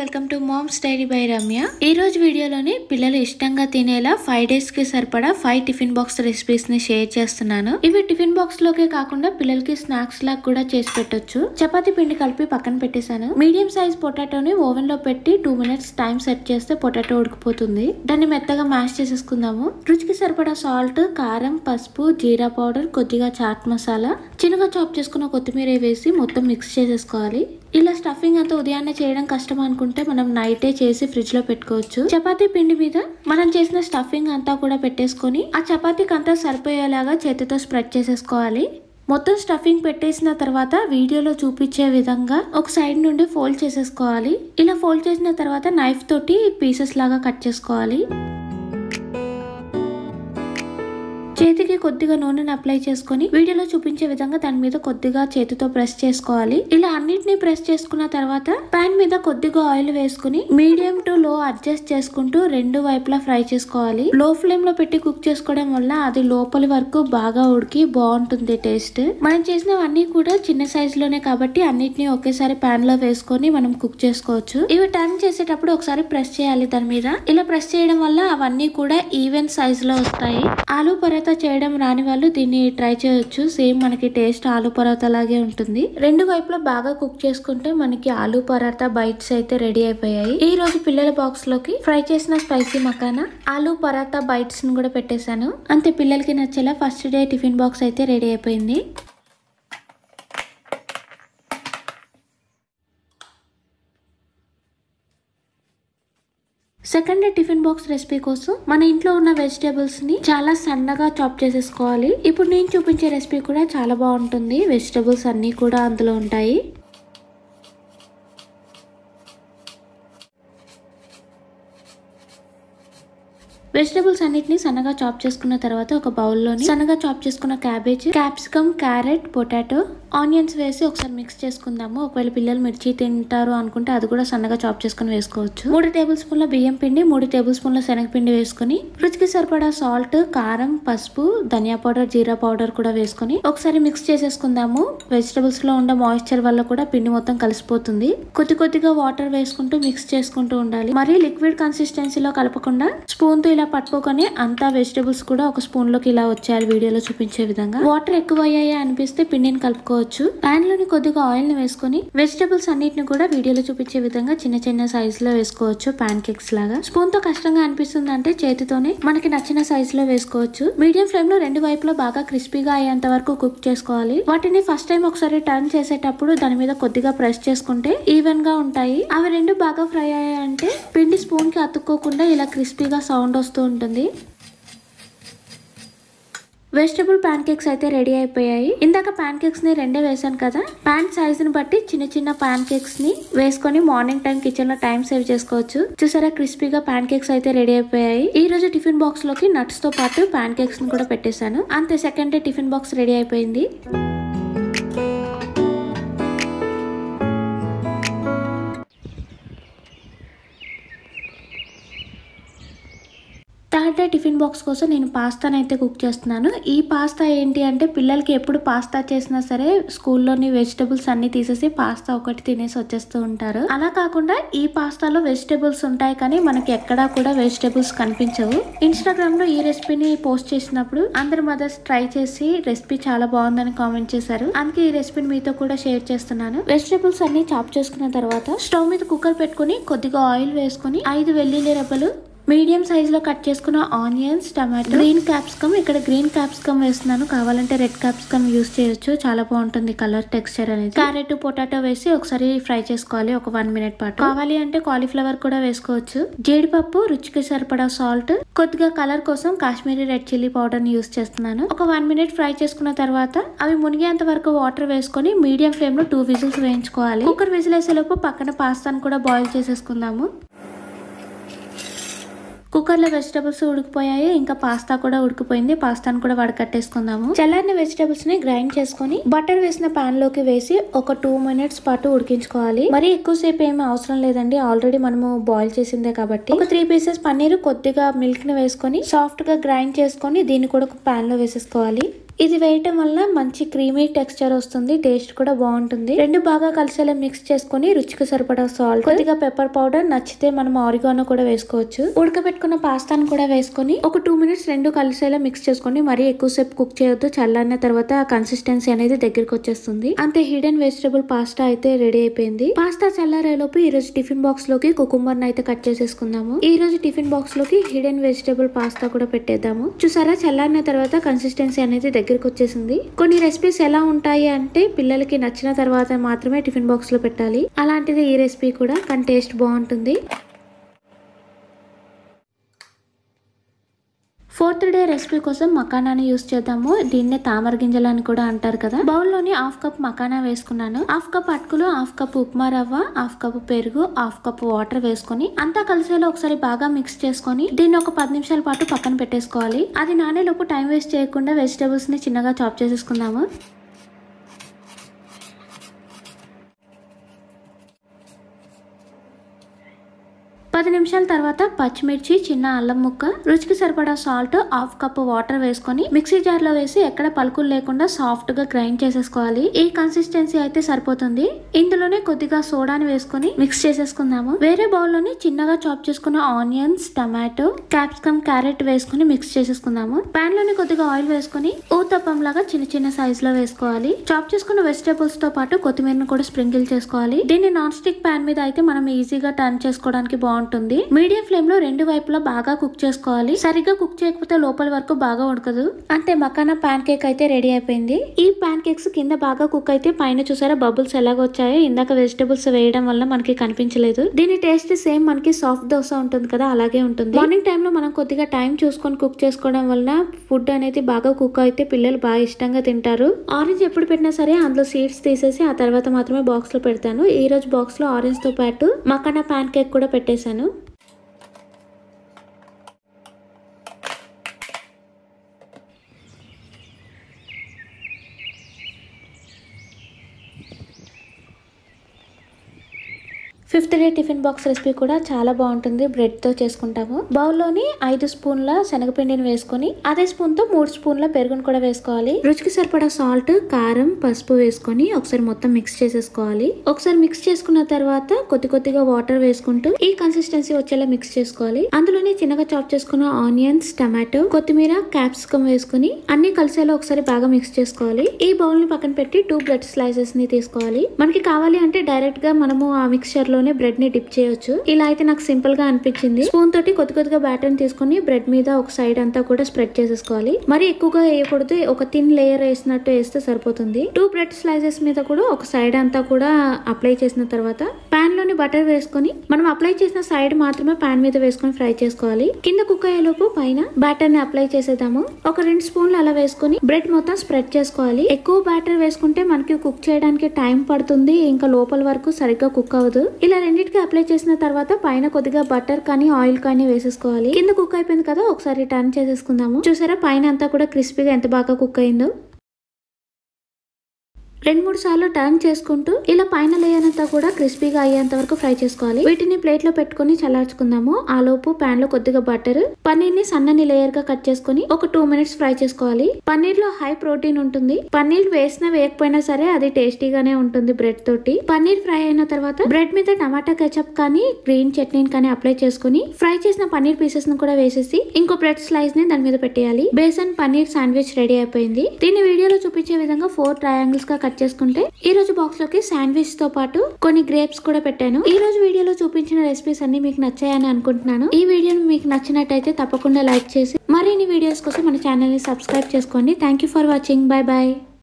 Welcome to mom's diary by Ramya. ఈ రోజు వీడియోలోని పిల్లలు ఇష్టంగా తినేలా 5 days కి సరిపడా 5 టిఫిన్ బాక్స్ రెసిపీస్ ని షేర్ చేస్తున్నాను. ఇవి టిఫిన్ బాక్స్ లోకే కాకుండా పిల్లలకి స్నాక్స్ లాగా కూడా చేసి పెట్టొచ్చు. చపాతీ పిండి కలిపి పక్కన పెట్టేశాను. మీడియం సైజ్ పొటాటోని ఓవెన్ లో పెట్టి 2 minutes టైం సెట్ చేస్తే పొటాటో ఉడికిపోతుంది. దాన్ని మెత్తగా మ్యాష్ చేసేసుకుందాము. రుచికి సరిపడా సాల్ట్, కారం, పసుపు, జీరా పౌడర్, కొద్దిగా చాట్ మసాలా, చిన్నగా చాప్ చేసుకున్న కొత్తిమీర వేసి మొత్తం మిక్స్ చేసేసుకోవాలి. ఇలా స్టఫింగ్ అంతా ఉదయాన్నే చేయడం కష్టం అనుకుంటే మనం నైటే చేసి ఫ్రిడ్జ్ లో పెట్టుకోవచ్చు. చపాతీ పిండి మీద మనం చేసిన స్టఫింగ్ అంతా కూడా పెట్టేసుకొని ఆ చపాతీకి అంతా సరిపోయేలాగా చేతితో స్ప్రెడ్ చేసేసుకోవాలి. మొత్తం స్టఫింగ్ పెట్టేసిన తర్వాత వీడియోలో చూపించే విధంగా ఒక సైడ్ నుండి ఫోల్డ్ చేసేసుకోవాలి. ఇలా ఫోల్డ్ చేసిన తర్వాత నైఫ్ తోటి పీసెస్ లాగా కట్ చేసుకోవాలి. చేతికి కొద్దిగా నూనెను అప్లై చేసుకుని వీడియోలో చూపించే విధంగా దాని మీద కొద్దిగా చేతితో ప్రెస్ చేసుకోవాలి. ఇలా అన్నిటిని ప్రెస్ చేసుకున్న తర్వాత పాన్ మీద కొద్దిగా ఆయిల్ వేసుకుని మీడియం టు లో అడ్జస్ట్ చేసుకుంటూ రెండు వైపులా ఫ్రై చేసుకోవాలి. లో ఫ్లేమ్ లో పెట్టి కుక్ చేసుకోవడం వల్ల అది లోపలి వరకు బాగా ఉడికి బాగుంటుంది టేస్ట్. మనం చేసినవన్నీ కూడా చిన్న సైజ్ లోనే కాబట్టి అన్నిటిని ఒకేసారి పాన్ లో వేసుకొని మనం కుక్ చేసుకోవచ్చు. ఇవి టర్న్ చేసేటప్పుడు ఒకసారి ప్రెస్ చేయాలి దాని మీద. ఇలా ప్రెస్ చేయడం వల్ల అవన్నీ కూడా ఈవెన్ సైజ్ లో వస్తాయి. ఆలూ పరాటా చేయడం రాని వాళ్ళు దీన్ని ట్రై చేయొచ్చు. సేమ్ మనకి టేస్ట్ ఆలూ పరాటా లాగే ఉంటుంది. రెండు వైపులా బాగా కుక్ చేసుకుంటే మనకి ఆలూ పరాటా బైట్స్ అయితే రెడీ అయిపోయాయి. ఈ రోజు పిల్లల బాక్స్ లోకి ఫ్రై చేసిన స్పైసీ మకానా, ఆలూ పరాటా బైట్స్ ని కూడా పెట్టేశాను. అంతే, పిల్లలకి నచ్చేలా ఫస్ట్ డే టిఫిన్ బాక్స్ అయితే రెడీ అయిపోయింది. Second day tiffin box recipe కోసం మన ఇంట్లో ఉన్న వెజిటేబుల్స్ ని చాలా సన్నగా చాప్ చేసేసుకోవాలి. ఇప్పుడు నేను చూపించే రెసిపీ కూడా చాలా బాగుంటుంది. వెజిటేబుల్స్ అన్ని కూడా అందులో ఉంటాయి. వెజిటేబుల్స్ అన్నిటిని సన్నగా చాప్ చేసుకున్న తర్వాత ఒక బౌల్లోని సన్నగా చాప్ చేసుకున్న cabbage, capsicum, carrot, potato, onions వేసి ఒకసారి మిక్స్ చేసుకుందాము. ఒకవేళ పిల్లలు మిర్చి తింటారు అనుకుంటే అది కూడా సన్నగా చాప్ చేసుకుని వేసుకోవచ్చు. 3 టేబుల్ స్పూన్ల బియ్యం పిండి, 3 టేబుల్ స్పూన్ల శనగపిండి వేసుకుని రుచికి సరిపడా సాల్ట్, కారం, పసుపు, ధనియా పౌడర్, జీరా పౌడర్ కూడా వేసుకుని ఒకసారి మిక్స్ చేసేసుకుందాము. వెజిటేబుల్స్ లో ఉండే మాయిశ్చర్ వల్ల కూడా పిండి మొత్తం కలిసిపోతుంది. కొద్ది కొద్దిగా వాటర్ వేసుకుంటూ మిక్స్ చేసుకుంటూ ఉండాలి. మరి లిక్విడ్ కన్సిస్టెన్సీలో కలపకుండా స్పూన్ తో ఇలా పట్టుకోగానే అంతా వెజిటేబుల్స్ కూడా ఒక స్పూన్ లోకి ఇలా వచ్చాయి. వీడియోలో చూపించే విధంగా. వాటర్ ఎక్కువ అయ్యాయి అనిపిస్తే పిండిని కలుపుకోవచ్చు. పాన్ లోని కొద్దిగా ఆయిల్ ని వేసుకుని వెజిటేబుల్స్ అన్నిటిని కూడా వీడియోలో చూపించే విధంగా చిన్న చిన్న సైజ్ లో వేసుకోవచ్చు. పాన్ కేక్స్ లాగా. స్పూన్ తో కష్టంగా అనిపిస్తుంది అంటే చేతితోనే మనకి నచ్చిన సైజ్ లో వేసుకోవచ్చు. మీడియం ఫ్లేమ్ లో రెండు వైపులో బాగా క్రిస్పీగా అయ్యేంత వరకు కుక్ చేసుకోవాలి. వాటిని ఫస్ట్ టైం ఒకసారి టర్న్ చేసేటప్పుడు దాని మీద కొద్దిగా ప్రెస్ చేసుకుంటే ఈవెన్ గా ఉంటాయి. అవి రెండు బాగా ఫ్రై అయ్యాయంటే పిండి స్పూన్ కి అతుక్కోకుండా ఇలా క్రిస్పీగా సౌండ్ వస్తూ ఉంటుంది. వెజిటబుల్ ప్యాన్ కేక్స్ అయితే రెడీ అయిపోయాయి. ఇందాక ప్యాన్ కేక్స్ ని రెండే వేసాను కదా. ప్యాన్ సైజ్ ని బట్టి చిన్న చిన్న ప్యాన్ కేక్స్ ని వేసుకొని మార్నింగ్ టైం కిచెన్ లో టైం సేవ్ చేసుకోవచ్చు. చూసారా, క్రిస్పీగా ప్యాన్ కేక్స్ అయితే రెడీ అయిపోయాయి. ఈ రోజు టిఫిన్ బాక్స్ లోకి నట్స్ తో పాటు ప్యాన్ కేక్స్ ని కూడా పెట్టేశాను. అంతే, second day tiffin box ready అయిపోయింది. థర్డ్ డే టిఫిన్ బాక్స్ కోసం నేను పాస్తాను అయితే కుక్ చేస్తున్నాను. ఈ పాస్తా ఏంటి అంటే పిల్లలకి ఎప్పుడు పాస్తా చేసినా సరే స్కూల్లోని వెజిటబుల్స్ అన్ని తీసేసి పాస్తా ఒకటి తినేసి వచ్చేస్తూ ఉంటారు. అలా కాకుండా ఈ పాస్తాలో వెజిటబుల్స్ ఉంటాయి కానీ మనకి ఎక్కడా కూడా వెజిటబుల్స్ కనిపించవు. ఇన్స్టాగ్రామ్ లో ఈ రెసిపీని పోస్ట్ చేసినప్పుడు అందరు మదర్స్ ట్రై చేసి రెసిపీ చాలా బాగుందని కామెంట్ చేశారు. అందుకే ఈ రెసిపీని మీతో కూడా షేర్ చేస్తున్నాను. వెజిటబుల్స్ అన్ని చాప్ చేసుకున్న తర్వాత స్టవ్ మీద కుక్కర్ పెట్టుకుని కొద్దిగా ఆయిల్ వేసుకుని 5 వెల్లుల్లి రెబ్బలు, మీడియం సైజ్ లో కట్ చేసుకున్న ఆనియన్స్, టమాటో, గ్రీన్ క్యాప్సికమ్, ఇక్కడ గ్రీన్ క్యాప్సికమ్ వేస్తున్నాను. కావాలంటే రెడ్ క్యాప్సికమ్ యూస్ చేయొచ్చు, చాలా బాగుంటుంది కలర్ టెక్స్చర్ అనేది. క్యారెట్, పొటాటో వేసి ఒకసారి ఫ్రై చేసుకోవాలి ఒక 1 minute పాటు. కావాలి అంటే కాలీఫ్లవర్ కూడా వేసుకోవచ్చు. జీడిపప్పు, రుచికి సరిపడా సాల్ట్, కొద్దిగా కలర్ కోసం కాశ్మీరీ రెడ్ చిల్లీ పౌడర్ ని యూస్ చేస్తున్నాను. ఒక 1 minute ఫ్రై చేసుకున్న తర్వాత అవి మునిగేంత వరకు వాటర్ వేసుకొని మీడియం ఫ్లేమ్ లో 2 విజిల్స్ వేయించుకోవాలి. కుక్కర్ విజిల్ వేసేలోపు పక్కన పాస్తాను కూడా బాయిల్ చేసేసుకుందాము. కుక్కర్ లో వెజిటబుల్స్ ఉడికిపోయాయి, ఇంకా పాస్తా కూడా ఉడికిపోయింది. పాస్తాను కూడా వడకట్టేసుకుందాము. చల్లారిన వెజిటబుల్స్ ని గ్రైండ్ చేసుకుని బటర్ వేసిన పాన్ లోకి వేసి ఒక 2 minutes పాటు ఉడికించుకోవాలి. మరి ఎక్కువసేపు ఏమీ అవసరం లేదండి, ఆల్రెడీ మనము బాయిల్ చేసిందే కాబట్టి. ఒక 3 pieces పన్నీర్, కొద్దిగా మిల్క్ ని వేసుకొని సాఫ్ట్ గా గ్రైండ్ చేసుకొని దీన్ని కూడా పాన్ లో వేసేసుకోవాలి. ఇది వేయటం వల్ల మంచి క్రీమీ టెక్స్చర్ వస్తుంది, టేస్ట్ కూడా బాగుంటుంది. రెండు బాగా కలిసేలా మిక్స్ చేసుకుని రుచికి సరిపడా సాల్ట్, కొద్దిగా పెప్పర్ పౌడర్, నచ్చితే మనం ఆరిగానో కూడా వేసుకోవచ్చు. ఉడకబెట్టుకున్న పాస్తాను కూడా వేసుకొని ఒక 2 మినిట్స్ రెండు కలిసేలా మిక్స్ చేసుకొని మరీ ఎక్కువసేపు కుక్ చేయొద్దు. చల్లారిన తర్వాత కన్సిస్టెన్సీ అనేది దగ్గరికి వచ్చేస్తుంది. అంతే, హిడెన్ వెజిటబుల్ పాస్తా అయితే రెడీ అయిపోయింది. పాస్తా చల్లారేలోపు ఈ రోజు టిఫిన్ బాక్స్ లోకి కుకుంబర్ అయితే కట్ చేసేసుకుందాము. ఈ రోజు టిఫిన్ బాక్స్ లోకి హిడెన్ వెజిటబుల్ పాస్తా కూడా పెట్టేద్దాము. చూసారా, చల్లారిన తర్వాత కన్సిస్టెన్సీ అనేది దగ్గరికి వచ్చేసింది. కొన్ని రెసిపీస్ ఎలా ఉంటాయి అంటే పిల్లలకి నచ్చిన తర్వాత మాత్రమే టిఫిన్ బాక్స్ లో పెట్టాలి. అలాంటిది ఈ రెసిపీ కూడా, కానీ టేస్ట్ బాగుంటుంది. 4th డే రెసిపీ కోసం మకానాని యూస్ చేద్దాము. దీన్నే తామర గింజలు అని కూడా అంటారు కదా. బౌల్లోని 1/2 కప్ మకానా వేసుకున్నాను. 1/2 కప్ అటుకులు, 1/2 కప్ ఉప్మా రవ్వ, 1/2 కప్ పెరుగు, 1/2 కప్ వాటర్ వేసుకొని అంతా కలిసేలా ఒకసారి బాగా మిక్స్ చేసుకొని దీన్ని ఒక 10 నిమిషాల పాటు పక్కన పెట్టేసుకోవాలి. అది నానేలోపు టైం వేస్ట్ చేయకుండా వెజిటేబుల్స్ ని చిన్నగా చాప్ చేసేసుకుందాము. 10 నిమిషాల తర్వాత పచ్చిమిర్చి, చిన్న అల్లం ముక్క, రుచికి సరిపడా సాల్ట్, 1/2 కప్ వాటర్ వేసుకొని మిక్సీ జార్ లో వేసి ఎక్కడ పలుకులు లేకుండా సాఫ్ట్ గా గ్రైండ్ చేసేసుకోవాలి. ఈ కన్సిస్టెన్సీ అయితే సరిపోతుంది. ఇందులోనే కొద్దిగా సోడాని వేసుకొని మిక్స్ చేసేసుకుందాము. వేరే బౌల్ లోని చిన్నగా చాప్ చేసుకున్న ఆనియన్స్, టమాటో, క్యాప్సికమ్, క్యారెట్ వేసుకుని మిక్స్ చేసేసుకుందాము. పాన్ లోని కొద్దిగా ఆయిల్ వేసుకుని ఊతప్పం లాగా చిన్న చిన్న సైజ్ లో వేసుకోవాలి. చాప్ చేసుకున్న వెజిటేబుల్స్ తో పాటు కొత్తిమీరను కూడా స్ప్రింకిల్ చేసుకోవాలి. దీన్ని నాన్ స్టిక్ పాన్ మీద అయితే మనం ఈజీగా టర్న్ చేసుకోవడానికి బాగుంటుంది. మీడియం ఫ్లేమ్ లో రెండు వైపులా బాగా కుక్ చేసుకోవాలి. సరిగ్గా కుక్ చేయకపోతే లోపల వరకు బాగా ఉడకదు. అంతే, మకానా పాన్ కేక్ అయితే రెడీ అయిపోయింది. ఈ పాన్ కేక్స్ కింద బాగా కుక్ అయితే పైన చూసారా బబుల్స్ ఎలాగ వచ్చాయో. ఇందాక వెజిటబుల్స్ వేయడం వల్ల మనకి కనిపించలేదు. దీని టేస్ట్ సేమ్ మనకి సాఫ్ట్ దోశ ఉంటుంది కదా, అలాగే ఉంటుంది. మార్నింగ్ టైమ్ లో మనం కొద్దిగా టైం చూసుకొని కుక్ చేసుకోవడం వల్ల ఫుడ్ అనేది బాగా కుక్ అయితే పిల్లలు బాగా ఇష్టంగా తింటారు. ఆరెంజ్ ఎప్పుడు పెట్టినా సరే అందులో సీడ్స్ తీసేసి ఆ తర్వాత మాత్రమే బాక్స్ లో పెడతాను. ఈ రోజు బాక్స్ లో ఆరెంజ్ తో పాటు మకానా పాన్ కేక్ కూడా పెట్టేశాను. 5th day tiffin box recipe కూడా చాలా బాగుంటుంది. బ్రెడ్ తో చేసుకుంటాము. బౌల్లోని 5 స్పూన్ల శనగపిండిని వేసుకొని అదే స్పూన్ తో 3 స్పూన్ల పెరుగును కూడా వేసుకోవాలి. రుచికి సరిపడా సాల్ట్, కారం, పసుపు వేసుకొని ఒకసారి మొత్తం మిక్స్ చేసేసుకోవాలి. ఒకసారి మిక్స్ చేసుకున్న తర్వాత కొద్దిగా వాటర్ వేసుకుంటూ ఈ కన్సిస్టెన్సీ వచ్చేలా మిక్స్ చేసుకోవాలి. అందులోనే చిన్నగా చాప్ చేసుకున్న ఆనియన్స్, టమాటో, కొత్తిమీర, క్యాప్సికమ్ వేసుకుని అన్ని కలిసేలా ఒకసారి బాగా మిక్స్ చేసుకోవాలి. ఈ బౌల్ ని పక్కన పెట్టి 2 బ్రెడ్ స్లైసెస్ ని తీసుకోవాలి. మనకి కావాలి అంటే డైరెక్ట్ గా మనము ఆ మిక్స్చర్ లో బ్రెడ్ ని డిప్ చేయొచ్చు. ఇలా అయితే నాకు సింపుల్ గా అనిపించింది. స్పూన్ తోటి కొద్దిగా బ్యాటర్ తీసుకుని బ్రెడ్ మీద ఒక సైడ్ అంతా కూడా స్ప్రెడ్ చేసేసుకోవాలి. మరి ఎక్కువగా వేయకూడదు, ఒక థిన్ లేయర్ వేసినట్టు వేస్తే సరిపోతుంది. 2 బ్రెడ్ స్లైసెస్ మీద కూడా ఒక సైడ్ అంతా కూడా అప్లై చేసిన తర్వాత పాన్ లోని బటర్ వేసుకొని మనం అప్లై చేసిన సైడ్ మాత్రమే పాన్ మీద వేసుకొని ఫ్రై చేసుకోవాలి. కింద కుక్ అయ్యేలోపు పైన బ్యాటర్ ని అప్లై చేసేద్దాము. ఒక 2 స్పూన్లు అలా వేసుకొని బ్రెడ్ మొత్తం స్ప్రెడ్ చేసుకోవాలి. ఎక్కువ బ్యాటర్ వేసుకుంటే మనకి కుక్ చేయడానికి టైం పడుతుంది, ఇంకా లోపల వరకు సరిగ్గా కుక్ అవ్వదు. ఇలా రెండింటికి అప్లై చేసిన తర్వాత పైన కొద్దిగా బటర్ కానీ ఆయిల్ కానీ వేసేసుకోవాలి. కింద కుక్ అయిపోయింది కదా, ఒకసారి టర్న్ చేసేసుకుందాము. చూసారా పైన అంతా కూడా క్రిస్పీగా ఎంత బాగా కుక్ అయిందో. 2-3 సార్లు టర్న్ చేసుకుంటూ ఇలా పైన లేయర్ అంతా కూడా క్రిస్పీగా అయ్యేంత వరకు ఫ్రై చేసుకోవాలి. వీటిని ప్లేట్ లో పెట్టుకుని చల్లార్చుకుందాము. ఆ లోపు పాన్ లో కొద్దిగా బటర్, పన్నీర్ ని సన్నని లేయర్ గా కట్ చేసుకుని ఒక 2 మినిట్స్ ఫ్రై చేసుకోవాలి. పన్నీర్ లో హై ప్రోటీన్ ఉంటుంది. పన్నీర్ వేసినా వేయకపోయినా సరే అది టేస్టీగానే ఉంటుంది బ్రెడ్ తోటి. పన్నీర్ ఫ్రై అయిన తర్వాత బ్రెడ్ మీద టమాటా కెచప్ కానీ గ్రీన్ చట్నీని కానీ అప్లై చేసుకుని ఫ్రై చేసిన పన్నీర్ పీసెస్ ను కూడా వేసేసి ఇంకో బ్రెడ్ స్లైస్ ని దాని మీద పెట్టేయాలి. బేసన్ పన్నీర్ శాండ్విచ్ రెడీ అయిపోయింది. దీన్ని వీడియోలో చూపించే విధంగా 4 ట్రయాంగిల్స్ గా చేసుకుంటే ఈ రోజు బాక్స్ లోకి శాండ్విచ్ తో పాటు కొన్ని గ్రేప్స్ కూడా పెట్టాను. ఈ రోజు వీడియోలో చూపించిన రెసిపీస్ అన్ని మీకు నచ్చాయని అనుకుంటున్నాను. ఈ వీడియో మీకు నచ్చినట్టయితే తప్పకుండా లైక్ చేసి మరిన్ని వీడియోస్ కోసం మన ఛానల్ ని సబ్స్క్రైబ్ చేసుకోండి. Thank you for watching. Bye bye.